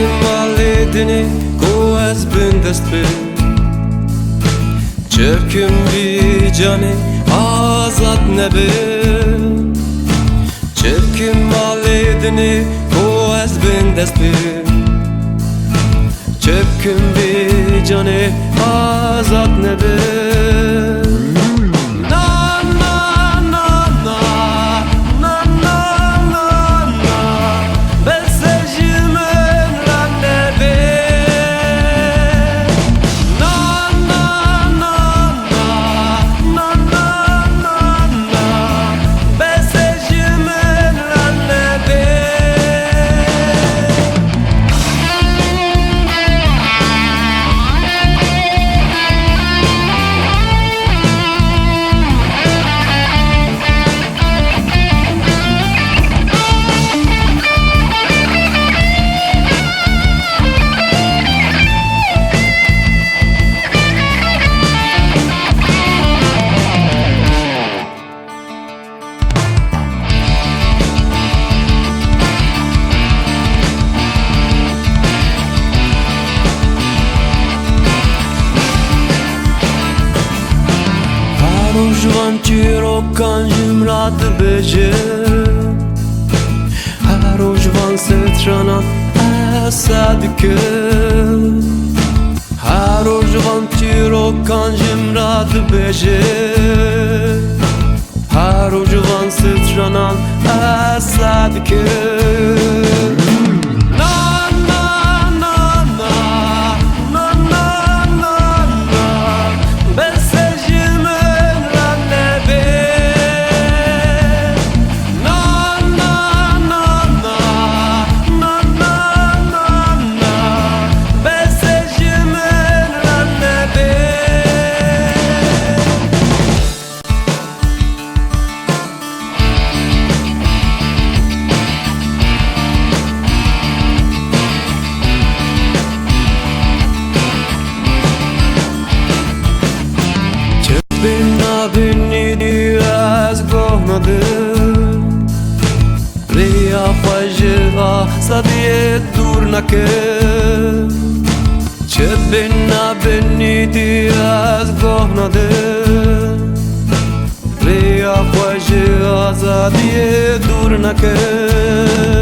malidini ku ez bindest be Çirkin bir canı azat nebe Çirkin malidini ku ez bindest be Çirkin bir canı azat nebe Jwan qyro kan gjymra të bëgje Haro jwan se trana asa dyke Haro jwan qyro kan gjymra të bëgje Haro jwan se trana asa dyke Beni diaz gohnadı Ria fajra sa diet durnake Që beni diaz gohnadı Ria fajra sa diet durnake